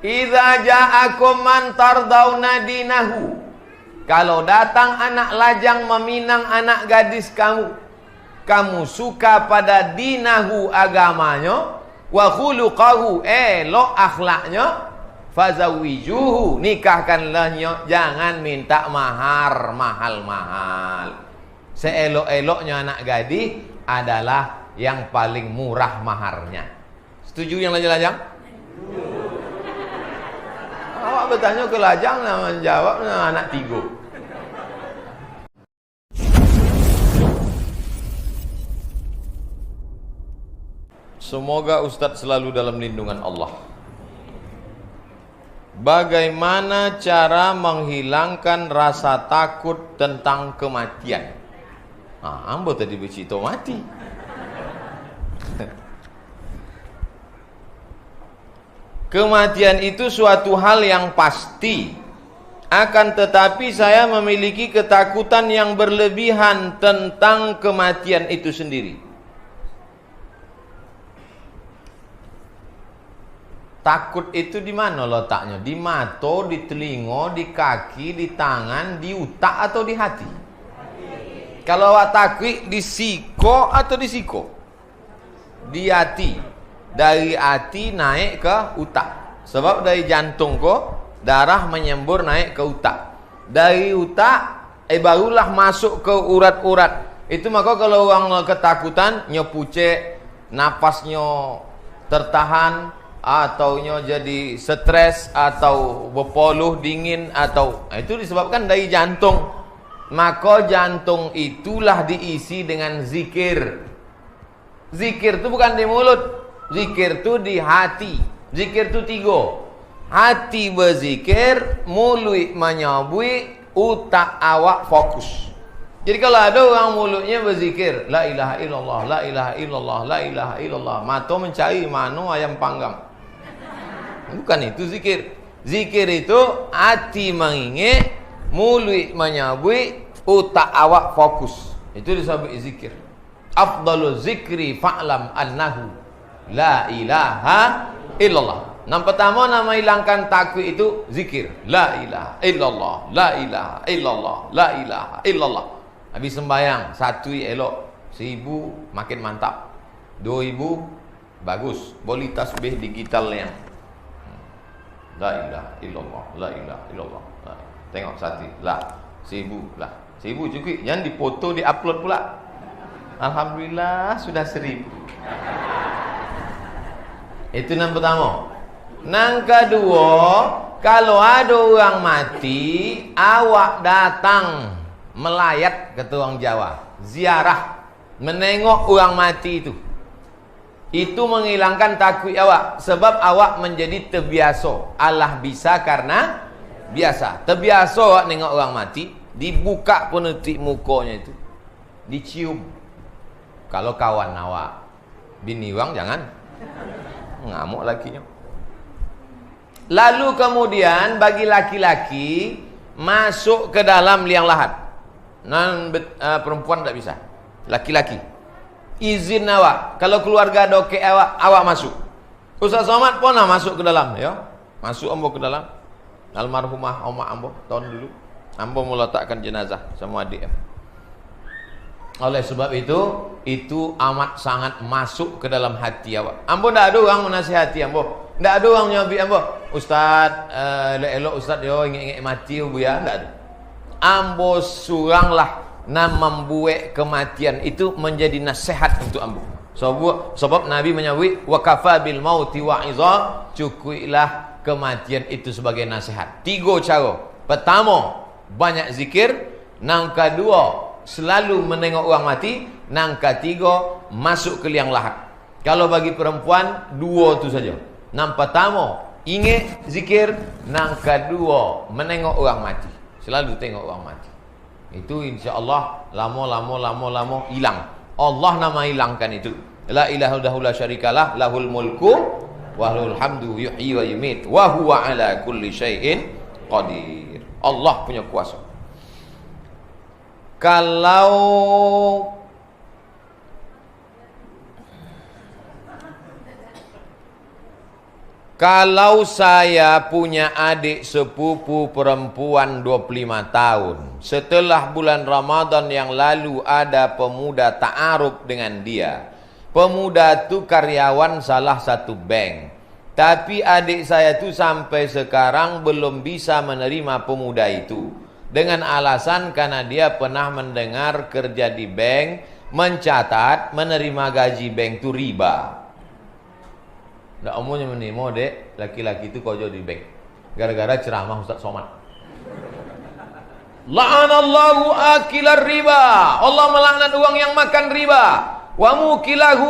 Idza ja'akum man tardawna dinahu. Kalau datang anak lajang meminang anak gadis kamu, kamu suka pada dinahu agamanya, wa khuluqahu elok akhlaknya, fazawijuhu nikahkanlahnya, jangan minta mahar mahal-mahal. Seelok-eloknya anak gadis adalah yang paling murah maharnya. Setuju yang lajang-lajang? Awak bertanya ke lajang, nama jawab anak tiga. Semoga Ustadz selalu dalam lindungan Allah. Bagaimana cara menghilangkan rasa takut tentang kematian? Ambo tadi bercerita mati. Kematian itu suatu hal yang pasti. Akan tetapi saya memiliki ketakutan yang berlebihan tentang kematian itu sendiri. Takut itu di mana letaknya? Di mata, di telinga, di kaki, di tangan, di otak atau di hati? Kalau awak takut di siko atau di siko? Di hati. Dari hati naik ke otak. Sebab dari jantung kok darah menyembur naik ke otak. Dari otak barulah masuk ke urat-urat. Itu maka kalau orang ketakutan nyepucek, napasnya tertahan, atau jadi stres, atau berpoluh dingin, atau itu disebabkan dari jantung. Maka jantung itulah diisi dengan zikir. Zikir itu bukan di mulut, zikir itu di hati. Zikir itu 3. Hati berzikir, mulut menyabui, utak awak fokus. Jadi kalau ada orang mulutnya berzikir, la ilaha illallah, la ilaha illallah, la ilaha illallah, mata mencari mana ayam panggang. Bukan itu zikir. Zikir itu hati mengingat, mulut menyabui, utak awak fokus. Itu disebut zikir. Afdalu zikri fa'lam annahu la ilaha illallah. Yang pertama nama hilangkan takut itu zikir. La ilaha illallah, la ilaha illallah, la ilaha illallah. Habis sembahyang, 1 elok, 1000 makin mantap, 2000 bagus, boleh tasbih digitalnya. La ilaha illallah, la ilaha illallah. Tengok 1 lah, 1000 lah, 1000 cukup. Jangan dipoto, di-upload pula. Alhamdulillah sudah 1000. Itu yang pertama. Yang kedua, kalau ada orang mati, awak datang melayat, kata orang Jawa, ziarah, menengok orang mati itu menghilangkan takut awak. Sebab awak menjadi terbiasa. Allah bisa karena biasa. Terbiasa awak nengok orang mati, dibuka penutup mukanya itu, dicium. Kalau kawan awak, bini orang jangan, ngamuk lakinya. Lalu kemudian bagi laki-laki masuk ke dalam liang lahat. Perempuan tak bisa. Laki-laki izin awak. Kalau keluarga dokek awak masuk. Ustaz Somad pun masuk ke dalam, ya. Masuk ambo ke dalam. Almarhumah Oma ambo tahun dulu. Ambo meletakkan jenazah sama adik. Oleh sebab itu amat sangat masuk ke dalam hati awak. Ambo ndak ada orang menasihati ambo. Ndak ada orang nyobi ambo. Ustaz, elok Ustaz yo ingat-ingat mati bu ya, ndak ada. Ambo suranglah membuat kematian itu menjadi nasihat untuk ambo. Sebab Nabi menyebut wa kafa bil mauti wa'iza, cukuplah kematian itu sebagai nasihat. 3 cara. Pertama, banyak zikir. Yang kedua, selalu menengok orang mati. Yang ketiga, masuk ke liang lahat. Kalau bagi perempuan 2 itu saja. Yang pertama, ingat zikir. Yang kedua, menengok orang mati. Selalu tengok orang mati. Itu insya-Allah lama hilang. Allah nama hilangkan itu. La ilaha illallah la syarikalah, lahul mulku wa lahul hamdu, yuhyi wa yumit, wa huwa ala kulli syai'in qadir. Allah punya kuasa. Kalau Kalau saya punya adik sepupu perempuan 25 tahun, setelah bulan Ramadan yang lalu ada pemuda ta'aruf dengan dia. Pemuda itu karyawan salah satu bank. Tapi adik saya itu sampai sekarang belum bisa menerima pemuda itu. Dengan alasan karena dia pernah mendengar kerja di bank, mencatat menerima gaji bank itu riba. Nggak umumnya menimo dek, laki-laki itu kojo di bank. Gara-gara ceramah Ustaz Somad. La'anallahu akilar riba. Allah melaknat uang yang makan riba. Wa mukilahu,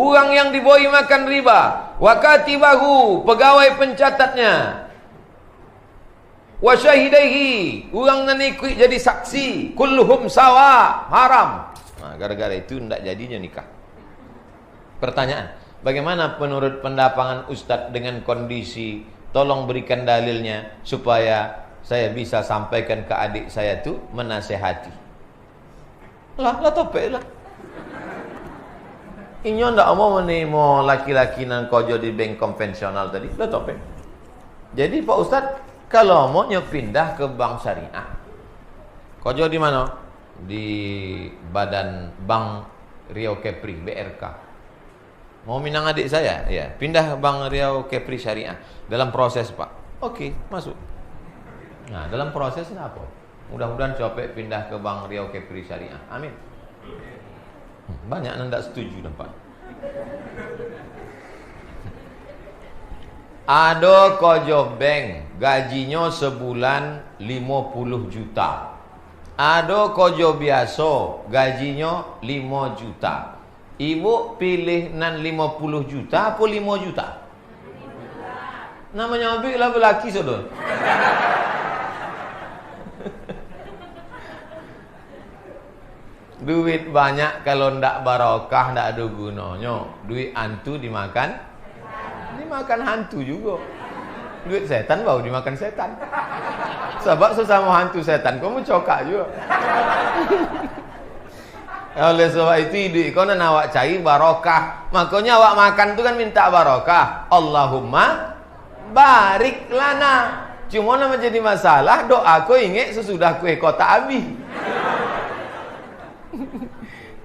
uang yang diboi makan riba. Wa katibahu, pegawai pencatatnya. Wa syahidaihi, uang nanikui jadi saksi. Kulluhum sawa, haram. Nah, gara-gara itu tidak jadinya nikah. Pertanyaan, bagaimana menurut pendapangan Ustadz dengan kondisi, tolong berikan dalilnya supaya saya bisa sampaikan ke adik saya tuh menasehati. Lah topek lah. Inyo ndak mau menimo laki-laki nang kojo di bank konvensional tadi, lah topek. Jadi Pak Ustadz, kalau mau pindah ke bank syariah, kojo di mana? Di Badan Bank Riau Kepri, BRK. Mau minang adik saya, ya pindah Bank Riau Kepri Syariah. Dalam proses Pak. Oke, masuk. Nah, dalam proses apa? Mudah-mudahan copek pindah ke Bank Riau Kepri Syariah. Amin. Banyak yang tidak setuju dah Pak. Ada kojo bank, gajinya sebulan 50 juta. Ada kojo biasa, gajinya 5 juta. Ibu pilih nan 50 juta apa 5 juta? Namanya ambil lah belaki saudara. Duit banyak kalau ndak barokah ndak ada gunanya. Duit hantu dimakan hantu juga. Duit setan baru dimakan setan. Sebab sesama hantu setan kamu cokak juga. Oleh sebab itu duit kau nak awak cari barokah. Makanya awak makan tu kan minta barokah. Allahumma barik lana. Cuma nama jadi masalah doa kau ingat sesudah kue kota habis.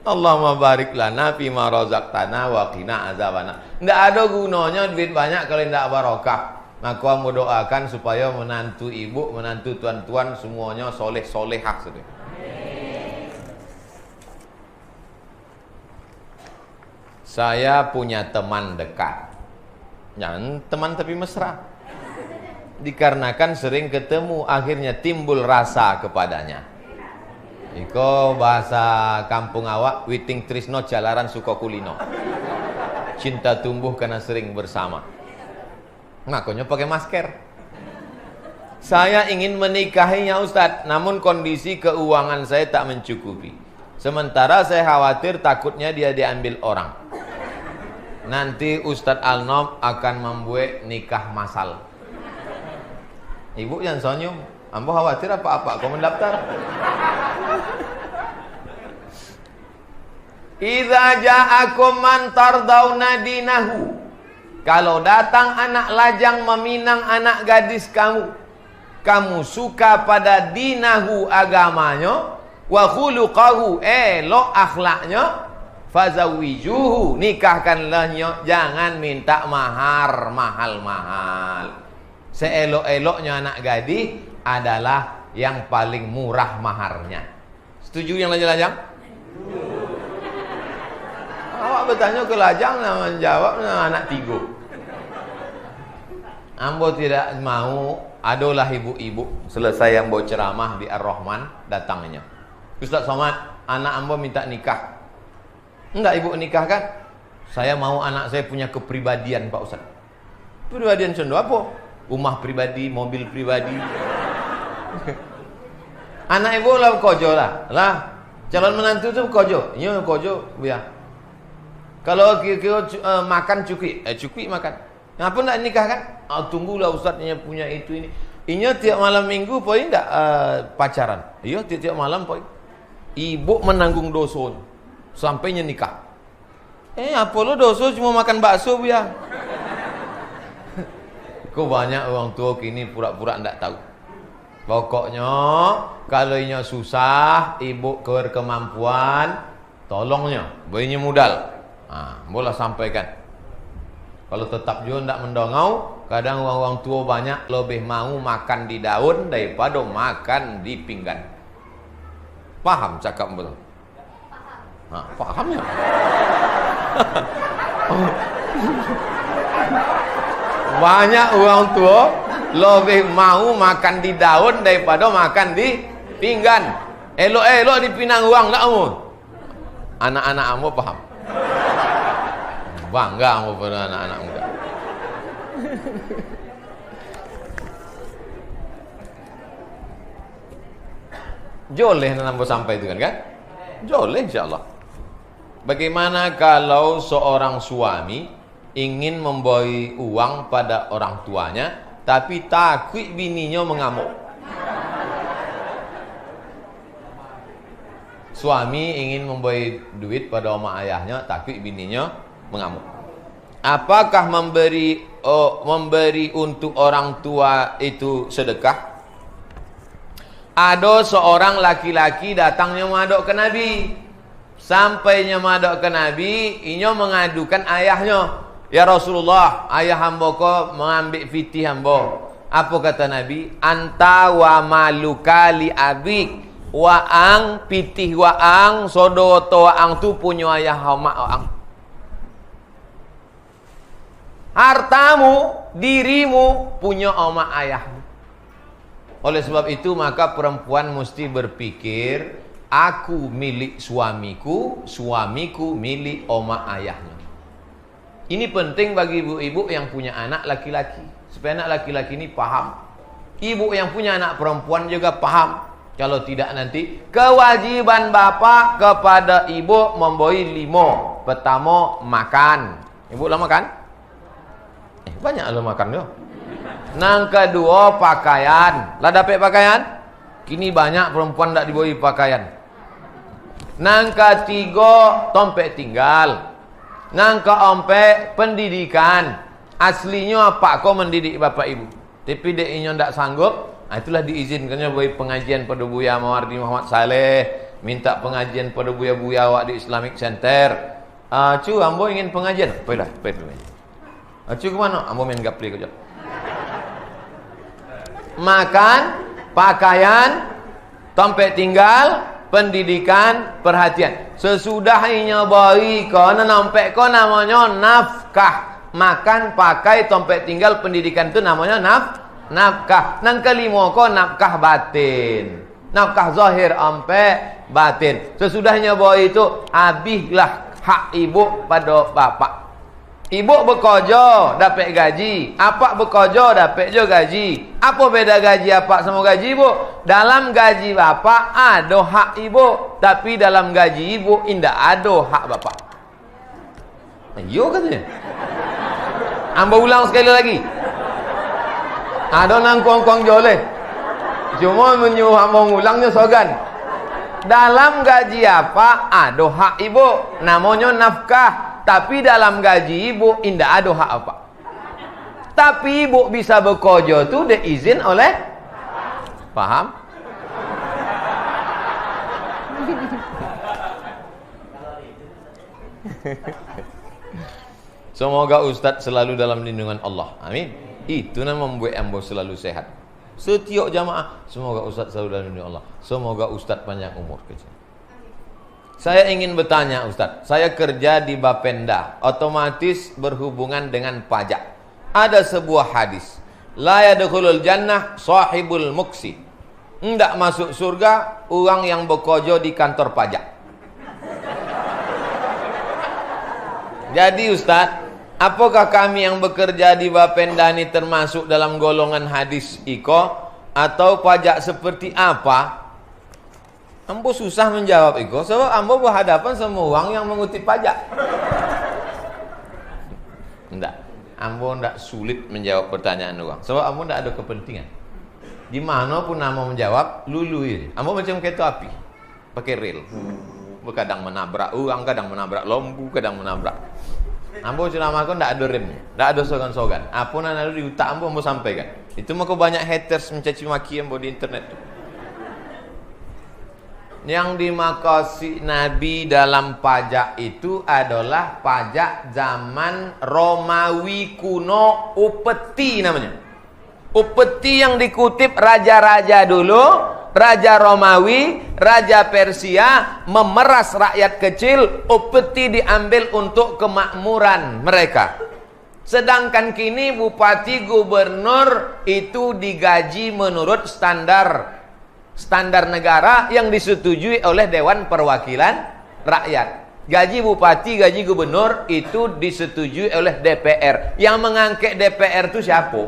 Allahumma barik lana fima razaqtana wa qina azabana. Ndak ada gunanya duit banyak kalau ndak barokah. Maka kamu doakan supaya menantu ibu, menantu tuan-tuan semuanya soleh-solehah sudah. Saya punya teman dekat. Jangan teman tapi mesra. Dikarenakan sering ketemu akhirnya timbul rasa kepadanya. Iko bahasa kampung awak, witing trisno jalaran suka kulino. Cinta tumbuh karena sering bersama. Makanya pakai masker. Saya ingin menikahinya Ustadz, namun kondisi keuangan saya tak mencukupi. Sementara saya khawatir takutnya dia diambil orang. Nanti Ustadz Al-Nom akan membuat nikah masal. Ibu jangan senyum. Ambo khawatir apa-apa kau mendaftar. Idza ja'akum man tardawna dinahu. Kalau datang anak lajang meminang anak gadis kamu suka pada dinahu agamanya, wa khuluqahu elok akhlaknya, fazawijuhu nikahkanlahnya, jangan minta mahar mahal-mahal. Seelok-eloknya anak gadis adalah yang paling murah maharnya. Setuju yang lajang-lajang? Awak bertanya ke lajang, nama jawab anak tiga. Ambo tidak mau. Adalah ibu-ibu selesai yang bawa ceramah di Ar-Rahman datangnya. Ustaz Somad, anak ambo minta nikah. Enggak ibu nikah kan? Saya mau anak saya punya kepribadian Pak Ustaz. Kepribadian contoh apa? Rumah pribadi, mobil pribadi. Anak ibu lah kojo lah. Calon menantu tu kojo. Iya kojo biar. Kalau kira makan cukui makan. Ngapa nak nikah kan? Tunggulah Ustaznya punya itu ini. Inya tiap malam minggu poin enggak pacaran. Iya tiap malam poin. Ibu menanggung dosa sampainya nikah. Apa lo dosa cuma makan bakso biar. Kok banyak orang tua kini pura-pura ndak tahu. Pokoknya kalau inya susah, ibu berkemampuan, tolongnya, berinya modal. Boleh sampaikan. Kalau tetap juga ndak mendongau, kadang orang tua banyak lebih mau makan di daun daripada makan di pinggan. Paham cakap betul? Paham ya? Banyak orang tua lebih mau makan di daun daripada makan di pinggan. Elok-elok dipinang uang tak kamu? Anak-anak kamu paham? Bangga kamu pada anak-anak muda. Joleh nampak sampai itu kan? Joleh insyaAllah. Bagaimana kalau seorang suami ingin memberi uang pada orang tuanya, tapi takut bininya mengamuk? Suami ingin memberi duit pada oma ayahnya, takut bininya mengamuk. Apakah memberi untuk orang tua itu sedekah? Ada seorang laki-laki datangnya madok ke Nabi. Sampainya madok ke Nabi, inyo mengadukan ayahnya. Ya Rasulullah, ayah hamba ko mengambil fitih hamba. Apa kata Nabi? Anta wa maluka li abik. Waang pitih waang sodoto waang tu punya ayah hama waang. Hartamu, dirimu punya oma ayahmu. Oleh sebab itu maka perempuan mesti berpikir, aku milik suamiku, suamiku milik oma ayahnya. Ini penting bagi ibu-ibu yang punya anak laki-laki, supaya anak laki-laki ini paham. Ibu yang punya anak perempuan juga paham. Kalau tidak nanti kewajiban bapak kepada ibu memberi 5. Pertama makan. Ibu lah makan? Banyak lah makan yo. Nang kedua pakaian. Lah dapat pakaian? Kini banyak perempuan tak diberi pakaian. Nang ketiga tompet tinggal. Nang keempat pendidikan. Aslinya apa kau mendidik bapak ibu? Tapi dek inyo ndak sanggup. Itulah diizinkannya bagi pengajian pada Buya Mawardi Muhammad Saleh, minta pengajian pada buya-buya awak di Islamic Center. Cu, ambo ingin pengajian. Pergilah, pergi. Cu ke mana? Ambo main gapli kejap. Makan, pakaian, tempat tinggal, pendidikan, perhatian. Sesudahnya bagi kau nampak kau namanya nafkah. Makan, pakai, tempat tinggal, pendidikan itu namanya nafkah. Nang kelima ko nafkah batin. Nafkah zahir ampe batin. Sesudahnya bahwa itu habislah hak ibu pada bapak. Ibu bekerja dapat gaji, apak bekerja dapat juga gaji. Apa beda gaji apak sama gaji ibu? Dalam gaji bapak ada hak ibu, tapi dalam gaji ibu indah ada hak bapak. Ayo katanya. Ambo ulang sekali lagi. Ada nang kuang-kuang joleh. Cuma menyuruh hamba ngulangnya sogan. Dalam gaji apa ada hak ibu, namanya nafkah. Tapi dalam gaji ibu indah ada hak apa. Tapi ibu bisa bekerja tu diizin oleh. Paham? Semoga Ustaz selalu dalam lindungan Allah. Amin. Itu yang membuat ambo selalu sehat. Setiap jamaah, semoga Ustaz selalu dalam lindungan Allah. Semoga Ustaz panjang umur. Saya ingin bertanya Ustaz, saya kerja di Bapenda, otomatis berhubungan dengan pajak. Ada sebuah hadis, la yadkhulul jannah sahibul muksi. Tidak masuk surga orang yang bekerja di kantor pajak. Jadi Ustaz, apakah kami yang bekerja di Bapenda ini termasuk dalam golongan hadis iko atau pajak seperti apa? Ambo susah menjawab iko sebab ambo berhadapan sama orang yang mengutip pajak. Enggak, ambo enggak sulit menjawab pertanyaan orang sebab ambo enggak ada kepentingan. Di mana pun ambo menjawab lulu ini. Ambo macam kereta api, pakai rel. Kadang menabrak orang, kadang menabrak lembu, kadang menabrak Ambo ceramah kau ndak ada remnya, ndak ada sogan-sogan. Apa nan ada di utak ambo sampaikan. Itu maka banyak haters mencaci maki ambo di internet tuh. Yang dimaksud Nabi dalam pajak itu adalah pajak zaman Romawi kuno, upeti namanya. Upeti yang dikutip raja-raja dulu, raja Romawi, raja Persia memeras rakyat kecil, upeti diambil untuk kemakmuran mereka. Sedangkan kini bupati gubernur itu digaji menurut standar negara yang disetujui oleh Dewan Perwakilan Rakyat. Gaji bupati, gaji gubernur itu disetujui oleh DPR. Yang mengangket DPR itu siapa?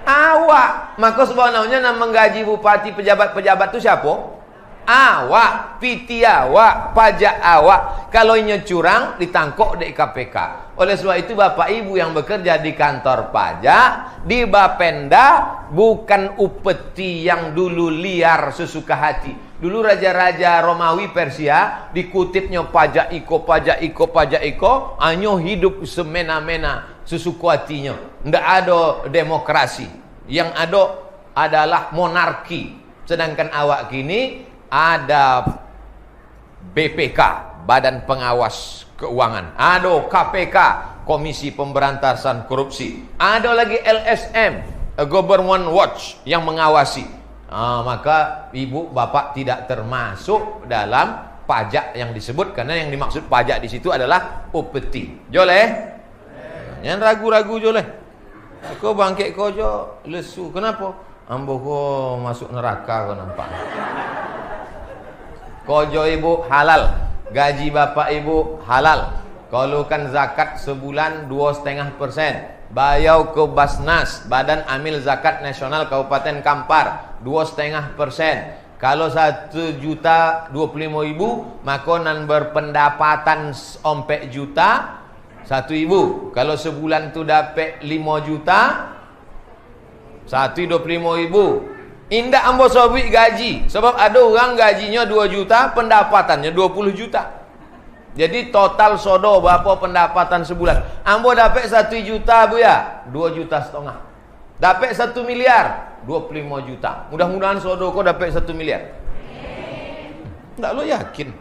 Awak. Maka sebenarnya nama menggaji bupati, pejabat-pejabat itu siapa? Awak, piti awak, pajak awak. Kalau ini curang ditangkap di KPK. Oleh sebab itu Bapak Ibu yang bekerja di kantor pajak, di Bapenda, bukan upeti yang dulu liar sesuka hati. Dulu raja-raja Romawi Persia dikutipnya pajak iko, anyo hidup semena-mena sesuka hatinya. Ndak ada demokrasi. Yang ada adalah monarki. Sedangkan awak kini ada BPK, Badan Pengawas Keuangan, ada KPK, Komisi Pemberantasan Korupsi, ada lagi LSM, Government Watch yang mengawasi. Maka ibu bapak tidak termasuk dalam pajak yang disebut, karena yang dimaksud pajak di situ adalah upeti. Joleh, yang ragu-ragu joleh. Kau bangkit kau jo lesu. Kenapa? Ambo kau masuk neraka kau nampak. Kojo ibu halal, gaji bapak ibu halal. Keluarkan zakat sebulan 2,5%. Bayau ke Basnas, Badan Amil Zakat Nasional Kabupaten Kampar, 2,5%. Kalau 1.025.000, maka nan berpendapatan ompek juta 1.000. Kalau sebulan tu dapat 5 juta, 125.000. Indah ambo sobik gaji. Sebab ada orang gajinya 2 juta, pendapatannya 20 juta. Jadi total sodo berapa pendapatan sebulan? Ambo dapat 1 juta bu ya, 2,5 juta. Dapat 1 miliar, 25 juta. Mudah-mudahan sodo kau dapat 1 miliar. Tak lo yakin?